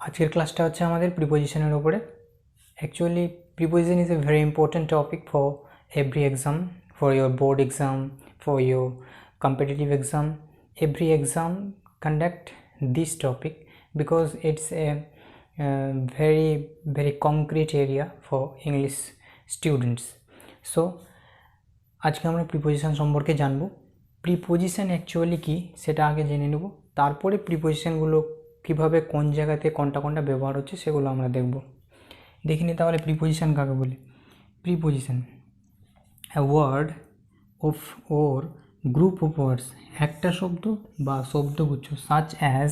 আজকের ক্লাসটা হচ্ছে আমাদের প্রিপোজিশনের উপরে। Actually preposition is a very important topic for every exam, for your board exam, for your competitive exam. Every exam conduct this topic because it's a very concrete area for English students. So আজকে আমরা preposition সম্পর্কে জানব। Preposition actually কি সেটা আগে জেনে নেব, তারপরে প্রিপোজিশনগুলো কিভাবে কোন জায়গাতে কোনটা ব্যবহার হচ্ছে সেগুলো আমরা দেখব। দেখিনি তাহলে প্রিপোজিশন কাকে বলে। Preposition a word of or group of words, একটা শব্দ বা শব্দগুচ্ছ such as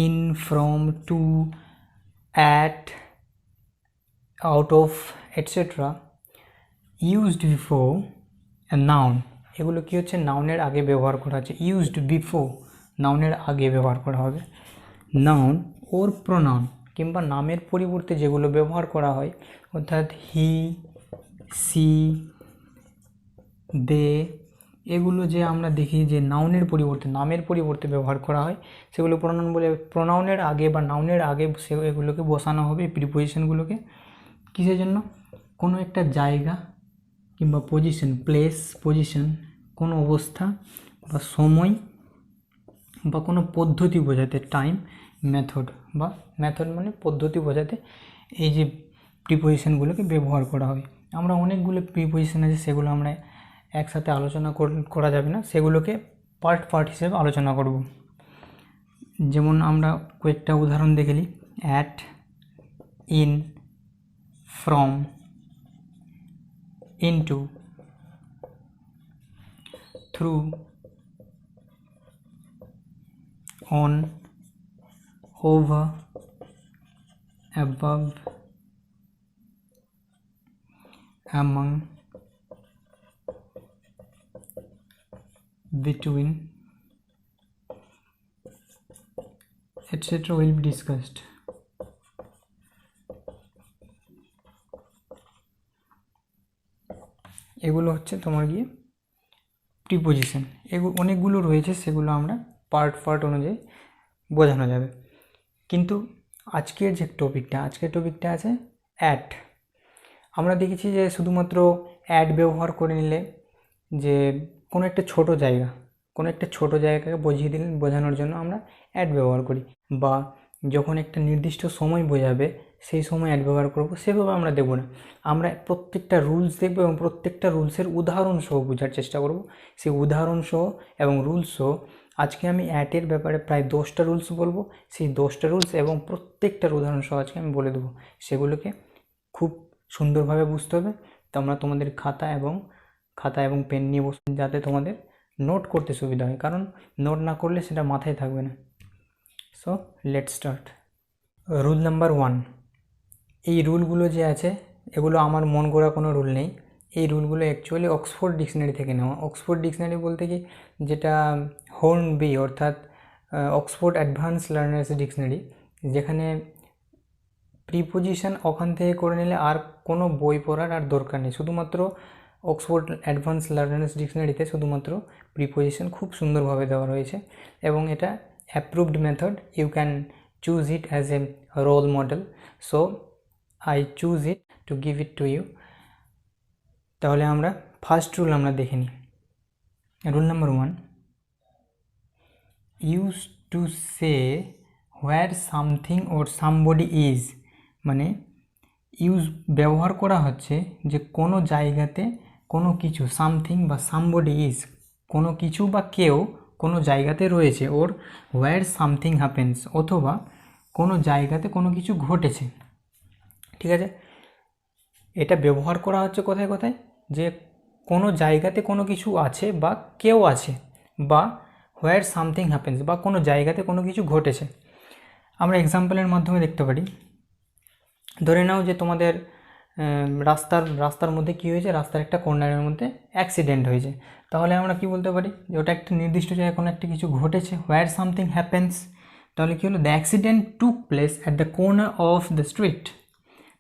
in, from, to, at, out of, etc. used before a noun. এগুলো কি হচ্ছে, নাউনের আগে ব্যবহার করা হচ্ছে। used before নাউনের আগে ব্যবহার করা হবে। নাউন ওর প্রোনাউন কিংবা নামের পরিবর্তে যেগুলো ব্যবহার করা হয়, অর্থাৎ হি, সি, দে, এগুলো যে আমরা দেখি যে নাউনের পরিবর্তে নামের পরিবর্তে ব্যবহার করা হয়, সেগুলো প্রোনাউন বলে। প্রোনাউনের আগে বা নাউনের আগে এগুলোকে বসানো হবে, প্রিপোজিশনগুলোকে। কিসের জন্য? কোনো একটা জায়গা কিংবা পজিশন, প্লেস, পজিশন, কোনো অবস্থা বা সময় বা কোনো পদ্ধতি বোঝাতে, টাইম, মেথড বা মেথড মানে পদ্ধতি বোঝাতে এই যে প্রিপোজিশনগুলোকে ব্যবহার করা হয়। আমরা অনেকগুলো প্রিপোজিশন আছে, সেগুলো আমরা একসাথে আলোচনা করা যাবে না, সেগুলোকে পার্ট হিসেবে আলোচনা করব। যেমন আমরা কয়েকটা উদাহরণ দেখে নিই। At, in, from, into, through, on, over, above, among, between, etc. will be discussed. এগুলো হচ্ছে তোমার গিয়ে প্রিপোজিশন। এগুলো অনেকগুলো রয়েছে, সেগুলো আমরা পার্ট অনুযায়ী বোঝানো যাবে। কিন্তু আজকের টপিকটা আছে অ্যাট। আমরা দেখেছি যে শুধুমাত্র অ্যাট ব্যবহার করে নিলে, যে কোনো একটা ছোট জায়গাকে বোঝানোর জন্য আমরা অ্যাট ব্যবহার করি, বা যখন একটা নির্দিষ্ট সময় বোঝাবে সেই সময় অ্যাট ব্যবহার করব, সেভাবে আমরা দেবো না। আমরা প্রত্যেকটা রুলস দেখব এবং প্রত্যেকটা রুলসের উদাহরণ সহ বোঝার চেষ্টা করব। সেই উদাহরণ সহ এবং রুলস সহ আজকে আমি অ্যাটের ব্যাপারে প্রায় 10টা রুলস বলবো। সেই 10টা রুলস এবং প্রত্যেকটার উদাহরণ সহ আজকে আমি বলে দেবো। সেগুলোকে খুব সুন্দরভাবে বুঝতে হবে। তোমরা তোমাদের খাতা এবং পেন নিয়ে বসে, যাতে তোমাদের নোট করতে সুবিধা হয়, কারণ নোট না করলে সেটা মাথায় থাকবে না। So let's start. Rule number 1। এই রুলগুলো যে আছে, এগুলো আমার মন করা কোনো রুল নেই। এই রুলগুলো অ্যাকচুয়ালি অক্সফোর্ড ডিকশনারি থেকে নেওয়া। অক্সফোর্ড ডিকশনারি বলতে কি, যেটা হর্নবি অর্থাৎ অক্সফোর্ড অ্যাডভান্স লার্নার্স ডিকশনারি, যেখানে প্রিপোজিশন ওখান থেকে করে নিলে আর কোনো বই পড়ার আর দরকার নেই। শুধুমাত্র অক্সফোর্ড অ্যাডভান্স লার্নার্স ডিকশনারিতে শুধুমাত্র প্রিপোজিশন খুব সুন্দরভাবে দেওয়া রয়েছে, এবং এটা approved method. You can choose it as a role model, so I choose it to give it to you. তাহলে আমরা ফার্স্ট রুল আমরা দেখে নিই। Rule number 1, use to say where something or somebody is. মানে use ব্যবহার করা হচ্ছে যে কোনো জায়গাতে কোনো কিছু, সামথিং বা সামবডি ইজ, কোনো কিছু বা কেউ কোনো জায়গাতে রয়েছে, ওর হোয়ার সামথিং হ্যাপেন্স, অথবা কোনো জায়গাতে কোনো কিছু ঘটেছে। ঠিক আছে, এটা ব্যবহার করা হচ্ছে কোথায় কোথায়, যে কোনো জায়গাতে কোনো কিছু আছে বা কেউ আছে, বা হোয়ার সামথিং হ্যাপেন্স, বা কোনো জায়গাতে কোনো কিছু ঘটেছে। আমরা এক্সাম্পলের মাধ্যমে দেখতে পারি। ধরে নাও যে তোমাদের রাস্তার মধ্যে কী হয়েছে, রাস্তার একটা কর্নারের মধ্যে অ্যাক্সিডেন্ট হয়েছে। তাহলে আমরা কি বলতে পারি, যে ওটা একটা নির্দিষ্ট জায়গায় কোনো একটা কিছু ঘটেছে, হোয়ার সামথিং হ্যাপেন্স। তাহলে কী হলো, the accident took place at the corner of the street.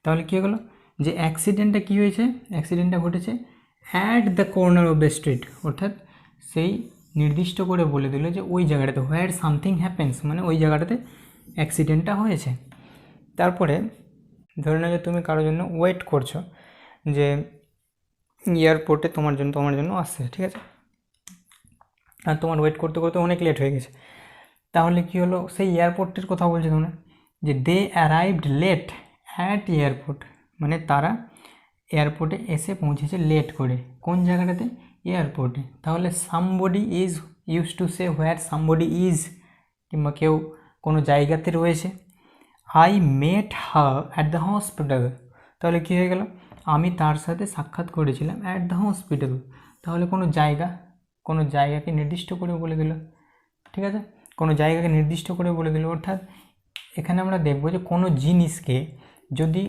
তাহলে কী হলো, যে অ্যাক্সিডেন্টটা কী হয়েছে, অ্যাক্সিডেন্টটা ঘটেছে at the corner of the street, অর্থাৎ সেই নির্দিষ্ট করে বলে দিল যে ওই জায়গাটাতে, হোয়ার সামথিং হ্যাপেন্স মানে ওই জায়গাটাতে অ্যাক্সিডেন্টটা হয়েছে। তারপরে ধরে নাও যে তুমি কারোর জন্য ওয়েট করছো, যে এয়ারপোর্টে তোমার জন্য আসছে, ঠিক আছে, আর তোমার ওয়েট করতে করতে অনেক লেট হয়ে গেছে। তাহলে কি হলো, সেই এয়ারপোর্টের কথা বলছি তোমরা, যে দে অ্যারাইভড লেট অ্যাট এয়ারপোর্ট, মানে তারা এয়ারপোর্টে এসে পৌঁছেছে লেট করে। কোন জায়গাটাতে? এয়ারপোর্টে। তাহলে somebody is use to say where somebody is, কিংবা কেউ কোনো জায়গাতে রয়েছে। I met her at the hospital, তাহলে কী হয়ে গেল, আমি তার সাথে সাক্ষাৎ করেছিলাম অ্যাট দ্য হসপিটাল। তাহলে কোনো জায়গাকে নির্দিষ্ট করে বলে দিল, ঠিক আছে, কোনো জায়গাকে নির্দিষ্ট করে বলে দিল। অর্থাৎ এখানে আমরা দেখব যে কোনো জিনিসকে যদি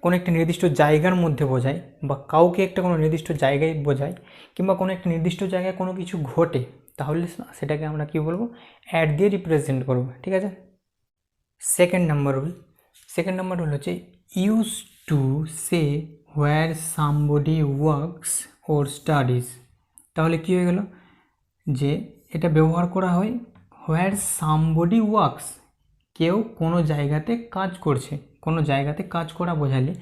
কোনো একটা নির্দিষ্ট জায়গার মধ্যে বোঝায়, বা কাউকে একটা কোনো নির্দিষ্ট জায়গায় বোঝায়, কিংবা কোনো একটা নির্দিষ্ট জায়গায় কোনো কিছু ঘটে, তাহলে সেটাকে আমরা কী বলবো, অ্যাট দিয়ে রিপ্রেজেন্ট করবো, ঠিক আছে। সেকেন্ড নাম্বার রুল হচ্ছে use to say where somebody works or studies. তাহলে কী হয়ে গেল, যে এটা ব্যবহার করা হয় হোয়ার সামবডি ওয়ার্কস, কেউ কোনো জায়গাতে কাজ করছে, কোনো জায়গাতে কাজ করা বোঝালে,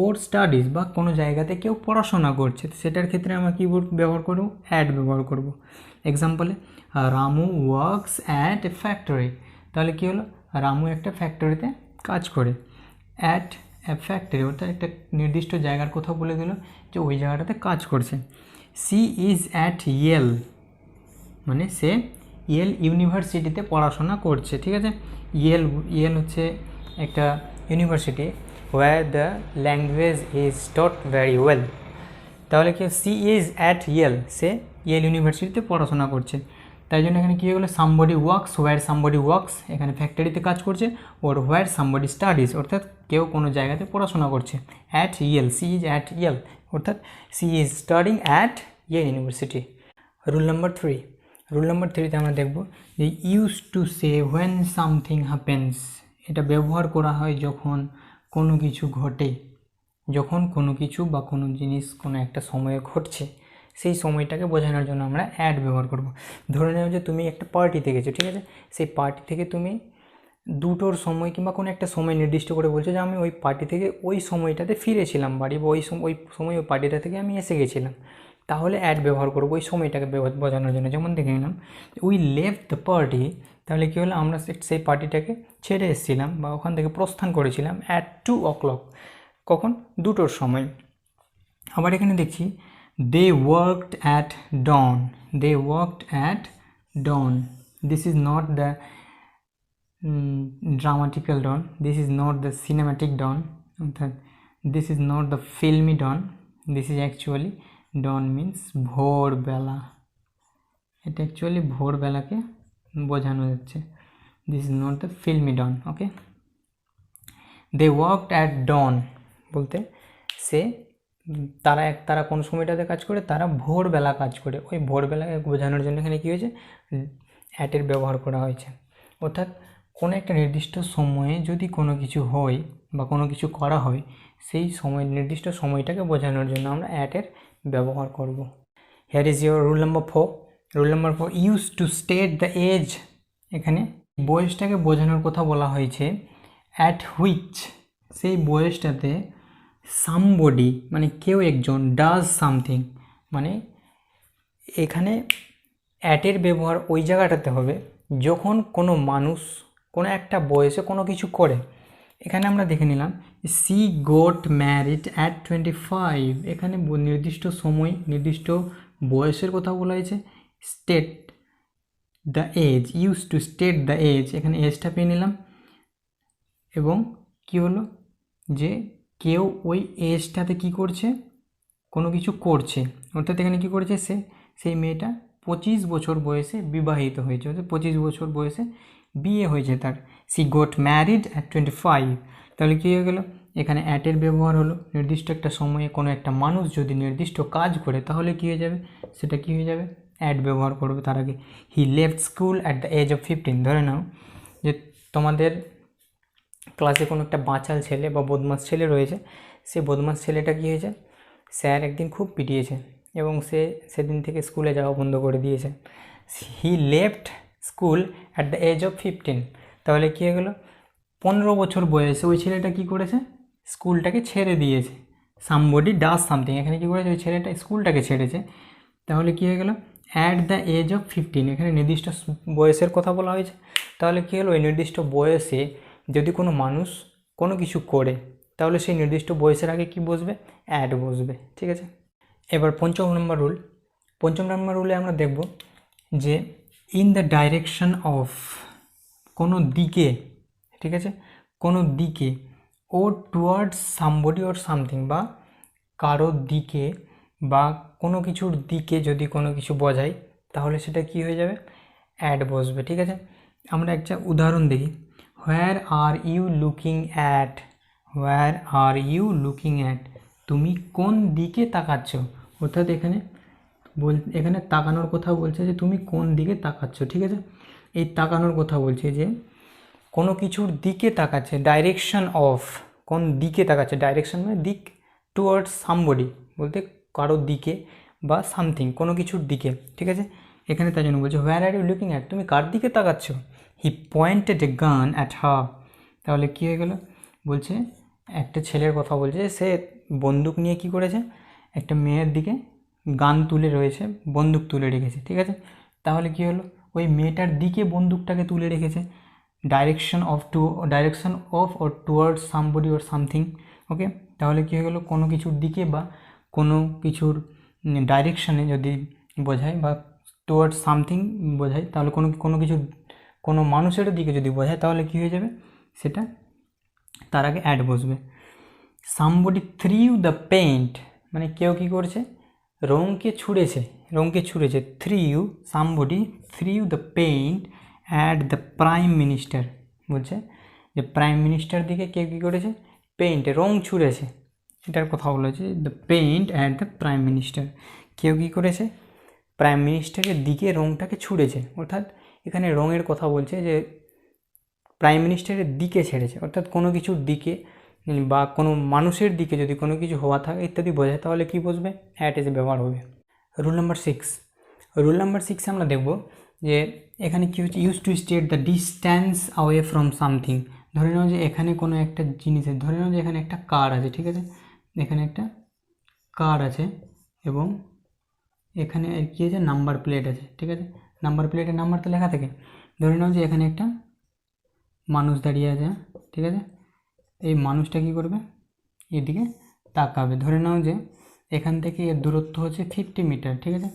ওর স্টাডিজ বা কোনো জায়গাতে কেউ পড়াশোনা করছে, সেটার ক্ষেত্রে আমরা কী ব্যবহার করব, অ্যাট ব্যবহার করব। এক্সাম্পলে Ramu works at a factory, তাহলে কী হলো, রামু একটা ফ্যাক্টরিতে কাজ করে। অ্যাট এ ফ্যাক্টরি অর্থাৎ একটা নির্দিষ্ট জায়গার কথা বলে দিল যে ওই জায়গাটাতে কাজ করছে। সি ইজ অ্যাট ইয়েল, মানে সে ইয়েল ইউনিভার্সিটিতে পড়াশোনা করছে, ঠিক আছে। ইয়েল হচ্ছে একটা university where the language is taught very well. তাহলে কি, সি ইজ অ্যাট ইয়েল, সে ইয়েল ইউনিভার্সিটিতে পড়াশোনা করছে। তাই জন্য এখানে কী হয়ে গেলো, somebody works where somebody works, এখানে ফ্যাক্টরিতে কাজ করছে, ওর হোয়ার সামবডি স্টাডিজ অর্থাৎ কেউ কোনো জায়গাতে পড়াশোনা করছে। At Yale, she is at Yale অর্থাৎ she is studying at Yale University. Rule number থ্রিতে আমরা দেখব যে use to say when something happens, এটা ব্যবহার করা হয় যখন কোনো কিছু ঘটে, যখন কোনো কিছু বা কোনো জিনিস কোনো একটা সময়ে ঘটছে, সেই সময়টাকে বোঝানোর জন্য আমরা অ্যাড ব্যবহার করব। ধরে নাও যে তুমি একটা পার্টিতে গেছো, ঠিক আছে, সেই পার্টি থেকে তুমি 2টোর সময় কিংবা কোনো একটা সময় নির্দিষ্ট করে বলছো যে আমি ওই পার্টি থেকে ওই সময়টাতে ফিরেছিলাম বাড়ি, বা ওই সময় ওই পার্টিটা থেকে আমি এসে গেছিলাম, তাহলে অ্যাড ব্যবহার করবো ওই সময়টাকে বোঝানোর জন্য। যেমন দেখে নিলাম উই লেফট দ্য পার্টি, তাহলে কী হলো, আমরা সেই পার্টিটাকে ছেড়ে এসেছিলাম বা ওখান থেকে প্রস্থান করেছিলাম অ্যাট 2 o'clock, কখন, 2টোর সময়। আবার এখানে দেখছি they worked at dawn, this is not the dramatical dawn, this is not the cinematic dawn, অর্থাৎ this is not the filmy dawn, this is actually dawn means ভোরবেলা, এটা অ্যাকচুয়ালি ভোরবেলাকে বোঝানো যাচ্ছে। this is not the filmy dawn, okay. they worked at dawn বলতে তারা কোন সময়টাতে কাজ করে, তারা ভোরবেলা কাজ করে, ওই ভোরবেলাকে বোঝানোর জন্য এখানে কী হয়েছে, অ্যাটের ব্যবহার করা হয়েছে। অর্থাৎ কোনো একটা নির্দিষ্ট সময়ে যদি কোনো কিছু হয় বা কোনো কিছু করা হয়, সেই নির্দিষ্ট সময়টাকে বোঝানোর জন্য আমরা অ্যাটের ব্যবহার করব। Here is your rule number 4 use to state the age, এখানে বয়সটাকে বোঝানোর কথা বলা হয়েছে। অ্যাট হুইচ, সেই বয়সটাতে সামবডি মানে কেউ একজন, ডাজ সামথিং, মানে এখানে অ্যাটের ব্যবহার ওই জায়গাটাতে হবে যখন কোনো মানুষ কোনো একটা বয়সে কোনো কিছু করে। এখানে আমরা দেখে নিলাম সি গট ম্যারিড অ্যাট 25, এখানে নির্দিষ্ট সময় নির্দিষ্ট বয়সের কথা বলা হয়েছে। State the age, use to state the age, এখানে এজটা পেয়ে নিলাম, এবং কি হলো যে কেউ ওই এজটাতে কি করছে, কোনো কিছু করছে, অর্থাৎ এখানে কি করেছে, সেই মেয়েটা 25 বছর বয়সে বিবাহিত হয়েছে, অর্থাৎ 25 বছর বয়সে বিয়ে হয়েছে তার। সি গট ম্যারিড অ্যাট 25, তাহলে কী হয়ে গেল, এখানে অ্যাটের ব্যবহার হলো। নির্দিষ্ট একটা সময়ে কোনো একটা মানুষ যদি নির্দিষ্ট কাজ করে তাহলে কী হয়ে যাবে, সেটা কী হয়ে যাবে, অ্যাট ব্যবহার করবে তার আগে। He left school at the age of 15, ধরে নাও যে তোমাদের ক্লাসে কোনো একটা বাঁচাল ছেলে বা বদমাস ছেলে রয়েছে, সে বদমাস ছেলেটা কী হয়েছে, স্যার একদিন খুব পিটিয়েছে এবং সেদিন থেকে স্কুলে যাওয়া বন্ধ করে দিয়েছে। He left school at the age of 15, তাহলে কী হয়ে গেলো, 15 বছর বয়সে ওই ছেলেটা কি করেছে, স্কুলটাকে ছেড়ে দিয়েছে। সামবডি ডাজ সামথিং, এখানে কী করেছে, ওই ছেলেটা স্কুলটাকে ছেড়েছে। তাহলে কী হয়ে গেল, অ্যাট দ্য এজ অফ 15, এখানে নির্দিষ্ট বয়সের কথা বলা হয়েছে। তাহলে কী হলো, ওই নির্দিষ্ট বয়সে যদি কোনো মানুষ কোনো কিছু করে তাহলে সেই নির্দিষ্ট বয়সের আগে কি বসবে, অ্যাট বসবে। ঠিক আছে, এবার পঞ্চম নম্বর রুলে আমরা দেখব যে ইন দ্য ডাইরেকশন অফ, কোনো দিকে, ঠিক আছে, কোনো দিকে, ও টুয়ার্ডস সামবডি অর সামথিং, বা কারোর দিকে বা কোনো কিছুর দিকে যদি কোনো কিছু বোঝায় তাহলে সেটা কি হয়ে যাবে, অ্যাট বসবে। ঠিক আছে, আমরা একটা উদাহরণ দেখি। Where are you looking at, where are you looking at, তুমি কোন দিকে তাকাচ্ছ। অর্থাৎ এখানে তাকানোর কথা বলছে যে তুমি কোন দিকে তাকাচ্ছ। ঠিক আছে, এই তাকানোর কথা বলছে যে কোনো কিছুর দিকে তাকাচ্ছে, ডাইরেকশন অফ, কোন দিকে তাকাচ্ছে, ডাইরেকশন মানে দিক, টুয়ার্ডস সামবডি বলতে কারোর দিকে বা সামথিং কোনো কিছুর দিকে। ঠিক আছে, এখানে তাই জন্য বলছে হোয়ার আর ইউ লুকিং অ্যাট, তুমি কার দিকে তাকাচ্ছ। হি পয়েন্টেড এ গান অ্যাট হার, তাহলে কী হয়ে গেল, বলছে একটা ছেলের কথা বলছে, সে বন্দুক নিয়ে কি করেছে, একটা মেয়ের দিকে গান তুলে রয়েছে, বন্দুক তুলে রেখেছে। ঠিক আছে, তাহলে কি হলো, ওই মেয়েটার দিকে বন্দুকটাকে তুলে রেখেছে, direction of or towards somebody or something. Okay, তাহলে কী হয়ে গেলো, কোনো কিছুর দিকে বা কোনো কিছুর ডাইরেকশানে যদি বোঝায় বা টুয়ার্ডস সামথিং বোঝায়, তাহলে কোনো কিছু কোনো মানুষের দিকে যদি বোঝায় তাহলে কী হয়ে যাবে, সেটা তার আগে অ্যাড বসবে। সামবডি থ্রিউ দ্য পেইন্ট, মানে কেউ কী করছে, রঙকে ছুঁড়েছে। Threw, somebody threw the paint at the prime minister, বলছে যে প্রাইম মিনিস্টার দিকে কেউ কী করেছে, পেইন্ট, রং ছুঁড়েছে, এটার কথা বলেছে। The paint at the prime minister, কেউ কী করেছে, প্রাইম মিনিস্টারের দিকে রংটাকে ছুঁড়েছে। অর্থাৎ এখানে রঙের কথা বলছে যে প্রাইম মিনিস্টারের দিকে ছেড়েছে, অর্থাৎ কোনো কিছুর দিকে বা কোনো মানুষের দিকে যদি কোনো কিছু হওয়া থাকে ইত্যাদি বোঝায় তাহলে কি বসবে, অ্যাট এসে ব্যবহার হবে। রুল নাম্বার 6 আমরা দেখব যে এখানে কী হচ্ছে, use to state the distance away from something. ধরে নাও যে এখানে কোনো একটা জিনিসের, ধরে নাও যে এখানে একটা কার আছে। ঠিক আছে, এখানে একটা কার আছে এবং এখানে কী আছে, নাম্বার প্লেট আছে। ঠিক আছে, নাম্বার প্লেটে নাম্বার তো লেখা থাকে। ধরে নাও যে এখানে একটা মানুষ দাঁড়িয়ে আছে। ঠিক আছে, এই মানুষটা কী করবে, এদিকে তাকাবে। ধরে নাও যে এখান থেকে এর দূরত্ব হচ্ছে 50 মিটার। ঠিক আছে,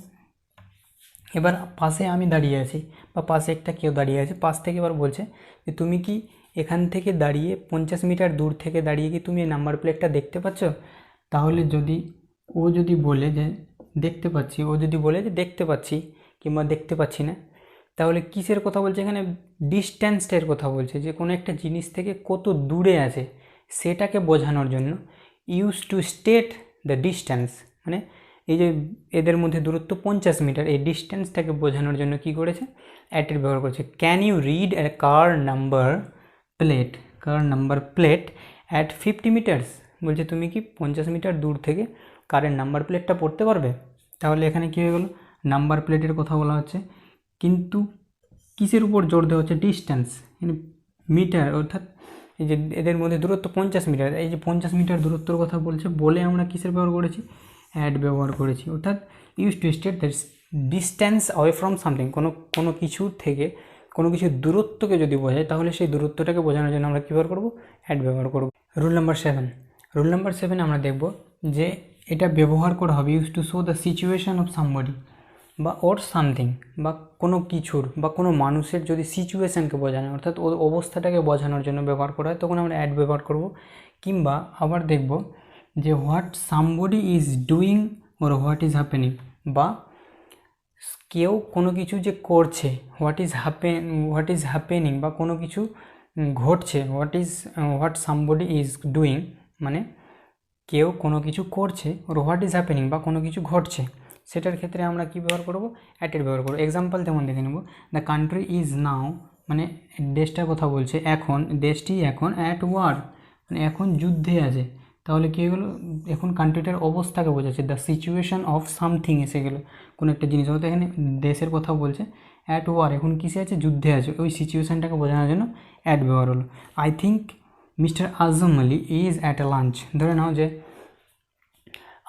এবার পাশে আমি দাঁড়িয়ে আছি বা পাশে একটা কেউ দাঁড়িয়ে আছে, পাশ থেকে এবার বলছে যে তুমি কি এখান থেকে দাঁড়িয়ে 50 মিটার দূর থেকে দাঁড়িয়ে কি তুমি এই নাম্বার প্লেটটা দেখতে পাচ্ছ। তাহলে ও যদি বলে যে দেখতে পাচ্ছি, ও যদি বলে যে দেখতে পাচ্ছি কিংবা দেখতে পাচ্ছি না, তাহলে কিসের কথা বলছে, এখানে ডিস্ট্যান্সটার কথা বলছে, যে কোনো একটা জিনিস থেকে কত দূরে আছে সেটাকে বোঝানোর জন্য use to state the distance, মানে এই যে এদের মধ্যে দূরত্ব 50 মিটার, এই ডিস্ট্যান্সটাকে বোঝানোর জন্য কি করেছে, অ্যাটের ব্যবহার করেছে। Can you read a car number plate at 50 metres, বলছে তুমি কি 50 মিটার দূর থেকে কারের নাম্বার প্লেটটা পড়তে পারবে। তাহলে এখানে কী হয়ে গেল, নাম্বার প্লেটের কথা বলা হচ্ছে, কিন্তু কিসের উপর জোর দেওয়া হচ্ছে, ডিস্ট্যান্স, মানে মিটার, অর্থাৎ এই যে এদের মধ্যে দূরত্ব 50 মিটার, এই যে 50 মিটার দূরত্বর কথা বলছে বলে আমরা কিসের ব্যবহার করেছি, অ্যাট ব্যবহার করেছি। অর্থাৎ use to state that distance away from something, কোনো কিছু থেকে কোনো কিছুর দূরত্বকে যদি বোঝায় তাহলে সেই দূরত্বটাকে বোঝানোর জন্য আমরা কী ব্যবহার করব, অ্যাট ব্যবহার করব। রুল নাম্বার 7 আমরা দেখব যে এটা ব্যবহার করা হবে use to show the situation of somebody বা ওর সামথিং, বা কোনো কিছুর বা কোনো মানুষের যদি সিচুয়েশানকে বোঝানো, অর্থাৎ ওর অবস্থাটাকে বোঝানোর জন্য ব্যবহার করা হয়, তখন আমরা অ্যাড ব্যবহার করব। কিংবা আবার দেখব যে what somebody is doing or what is happening, বা কেউ কোনো কিছু যে করছে, হোয়াট ইজ হ্যাপেনিং, বা কোনো কিছু ঘটছে, হোয়াট সামবডি ইজ ডুইং, মানে কেউ কোনো কিছু করছে, ওর হোয়াট ইজ হ্যাপেনিং বা কোনো কিছু ঘটছে, সেটার ক্ষেত্রে আমরা কী ব্যবহার করব, অ্যাটের ব্যবহার করব। এক্সাম্পল যেমন দেখে নেব, দ্য কান্ট্রি ইজ নাও, মানে দেশটার কথা বলছে, দেশটি এখন অ্যাট ওয়ার, মানে এখন যুদ্ধে আছে। তাহলে কী হয়ে গেলো, এখন কান্ট্রিটার অবস্থাকে বোঝাচ্ছে, দ্য সিচুয়েশান অফ সামথিং এসে গেলো, কোনো একটা জিনিস হয়তো এখানে দেশের কথা বলছে, অ্যাট ওয়ার, এখন কিসে আছে, যুদ্ধে আছে, ওই সিচুয়েশানটাকে বোঝানোর জন্য অ্যাট ব্যবহার হলো। I think mister Azam Ali is at a lunch. ধরে নাও যে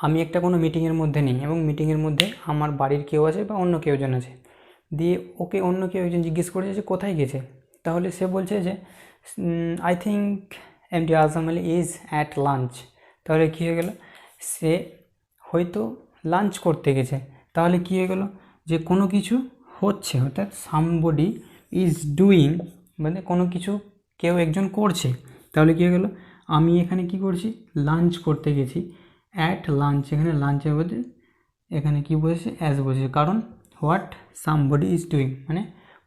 আমি একটা কোনো মিটিংয়ের মধ্যে নেই এবং মিটিংয়ের মধ্যে আমার বাড়ির কেউ আছে বা অন্য কেউজন আছে, দিয়ে ওকে অন্য কেউ একজন জিজ্ঞেস করেছে যে কোথায় গেছে, তাহলে সে বলছে যে I think MD Azam Ali is at lunch. তাহলে কী হয়ে গেল, সে হয়তো লাঞ্চ করতে গেছে। তাহলে কী হয়ে গেল, যে কোনো কিছু হচ্ছে, অর্থাৎ সামবডি ইজ ডুইং, মানে কোনো কিছু কেউ একজন করছে। তাহলে কী হয়ে গেল, আমি এখানে কি করছি, লাঞ্চ করতে গেছি, অ্যাট লাঞ্চ, এখানে লাঞ্চের বলতে এখানে কি বসেছে, অ্যাজ বসেছে, কারণ হোয়াট সামবডি ইজ ডুইং, মানে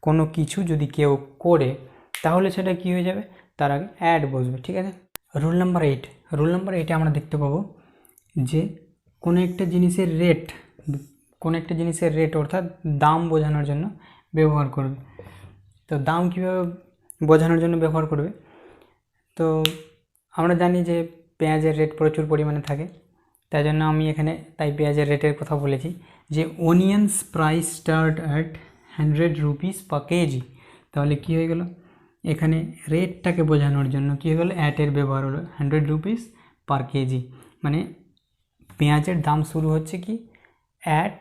কোনো কিছু যদি কেউ করে তাহলে সেটা কী হয়ে যাবে, তার আগে অ্যাড বসবে। ঠিক আছে। রুল নাম্বার 8, রুল নাম্বার 8 আমরা দেখতে পাবো যে কোনো একটা জিনিসের রেট, কোনো একটা জিনিসের রেট অর্থাৎ দাম বোঝানোর জন্য ব্যবহার করবে। তো দাম কীভাবে বোঝানোর জন্য ব্যবহার করবে, তো আমরা জানি যে পেঁয়াজের রেট প্রচুর পরিমাণে থাকে, তাই জন্য আমি এখানে তাই পেঁয়াজের রেটের কথা বলেছি যে onions price start at 100 rupees per KG. তাহলে কী হয়ে গেল, এখানে রেটটাকে বোঝানোর জন্য কী হয়ে গেলো, অ্যাটের ব্যবহার হলো 100 রুপিস পার কেজি, মানে পেঁয়াজের দাম শুরু হচ্ছে কি অ্যাট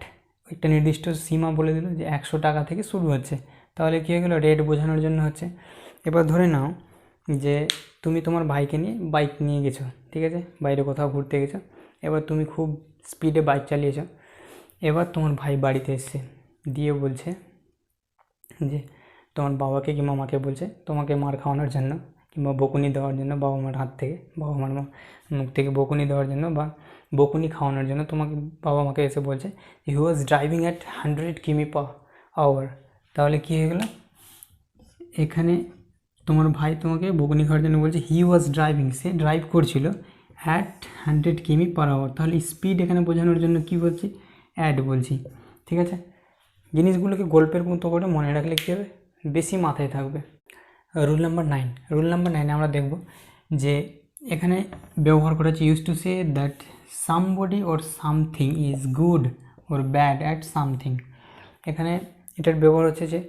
একটা নির্দিষ্ট সীমা বলে দিল যে 100 টাকা থেকে শুরু হচ্ছে। তাহলে কী হয়ে গেলো, রেট বোঝানোর জন্য হচ্ছে। এবার ধরে নাও যে তুমি তোমার ভাইকে নিয়ে বাইক নিয়ে গেছো, ঠিক আছে, বাইরে কোথাও ঘুরতে গেছো, এবার তুমি খুব স্পিডে বাইক চালিয়েছো, এবার তোমার ভাই বাড়িতে এসছে, দিয়ে বলছে যে তোমার বাবাকে কিংবা মাকে বলছে তোমাকে মার খাওয়ানোর জন্য কিংবা বকুনি দেওয়ার জন্য, বাবা মার হাত থেকে, বাবা মার মুখ থেকে বকুনি দেওয়ার জন্য বা বকুনি খাওয়ানোর জন্য তোমাকে বাবা মাকে এসে বলছে হি ওয়াজ ড্রাইভিং অ্যাট 100 কিমি পার আওয়ার। তাহলে কী হয়ে গেল, এখানে তোমার ভাই তোমাকে বকুনি খাওয়ার জন্য বলছে হি ওয়াজ ড্রাইভিং, সে ড্রাইভ করছিল অ্যাট 100 কিমি পার আওয়ার। তাহলে স্পিড এখানে বোঝানোর জন্য কী বলছি, অ্যাট বলছি। ঠিক আছে, জিনিসগুলোকে গল্পের মতো করে মনে রাখলে কী হবে, বেশি মাথায় থাকবে। রুল নাম্বার 9, রুল নাম্বার 9 আমরা দেখব যে এখানে ব্যবহার করা হচ্ছে use to say that somebody or something is good or bad at something. এখানে এটার ব্যবহার হচ্ছে যে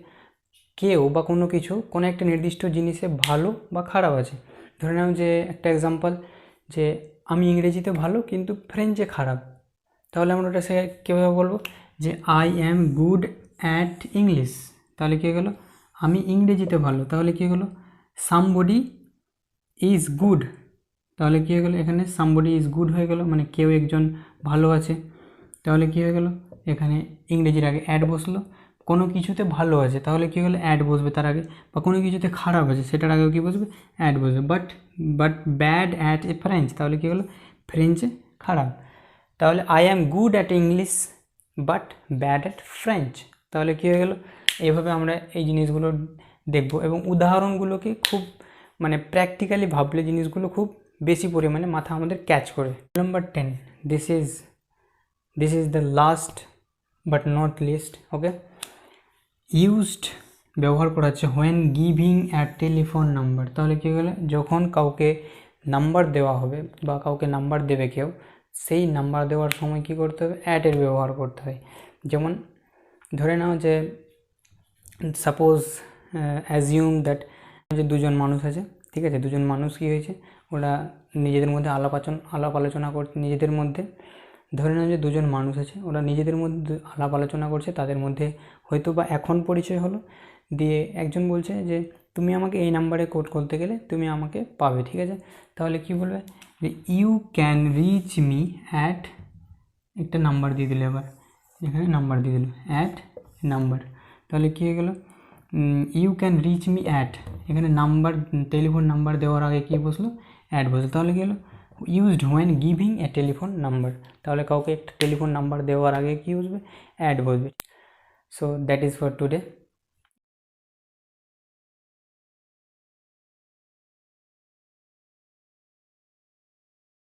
কেউ বা কোনো কিছু কোনো একটা নির্দিষ্ট জিনিসে ভালো বা খারাপ আছে। ধরে নাও যে একটা এক্সাম্পল, যে আমি ইংরেজিতে ভালো কিন্তু ফ্রেঞ্চে খারাপ, তাহলে আমরা ওটা সে কীভাবে বলবো যে I am good at English. তাহলে কী হয়ে গেলো, আমি ইংরেজিতে ভালো, তাহলে কী হলো, সামবডি ইজ গুড। তাহলে কী হয়ে গেলো, এখানে সামবডি ইজ গুড হয়ে গেল, মানে কেউ একজন ভালো আছে। তাহলে কী হয়ে গেল, এখানে ইংরেজির আগে অ্যাড বসলো। কোনো কিছুতে ভালো আছে, তাহলে কী হলো, অ্যাড বসবে তার আগে, বা কোনো কিছুতে খারাপ আছে সেটার আগেও কী বসবে, অ্যাড বসবে। But bad at a French, তাহলে কী হলো, ফ্রেঞ্চে খারাপ। তাহলে I am good at English but bad at French. তাহলে কী হয়ে গেল, এইভাবে আমরা এই জিনিসগুলো দেখব এবং উদাহরণগুলোকে খুব মানে প্র্যাকটিক্যালি ভাবলে জিনিসগুলো খুব বেশি পরিমাণে মাথা আমাদের ক্যাচ করে। Number 10, this is the last but not list. Okay, used ব্যবহার করা হচ্ছে when giving at telephone number. তাহলে কী গেলে, যখন কাউকে নাম্বার দেওয়া হবে বা কাউকে নাম্বার দেবে কেউ, সেই নাম্বার দেওয়ার সময় কী করতে হবে, অ্যাটের ব্যবহার করতে হয়। যেমন ধরে নাও যে সাপোজ অ্যাজিউম দ্যাট যে দুজন মানুষ আছে, ঠিক আছে, দুজন মানুষ কী হয়েছে, ওরা নিজেদের মধ্যে আলাপ আলোচনা করছে, নিজেদের মধ্যে ধরে নাও যে দুজন মানুষ আছে, ওরা নিজেদের মধ্যে আলাপ আলোচনা করছে, তাদের মধ্যে হয়তো বা এখন পরিচয় হলো, দিয়ে একজন বলছে যে তুমি আমাকে এই নাম্বারে কোড করতে গেলে তুমি আমাকে পাবে, ঠিক আছে। তাহলে কি বলবে, যে you can reach me at, একটা নাম্বার দিয়ে দিলে, এবার এখানে নাম্বার দিয়ে দিল অ্যাট নাম্বার। তাহলে কী হয়ে গেল, you can reach me at, এখানে নাম্বার টেলিফোন নাম্বার দেওয়ার আগে কী বসলো, অ্যাট বসলো। তাহলে কী হলো, used when giving a telephone number. তাহলে কাউকে একটা টেলিফোন নাম্বার দেওয়ার আগে কী বসবে, অ্যাড বসবে। So that is for today.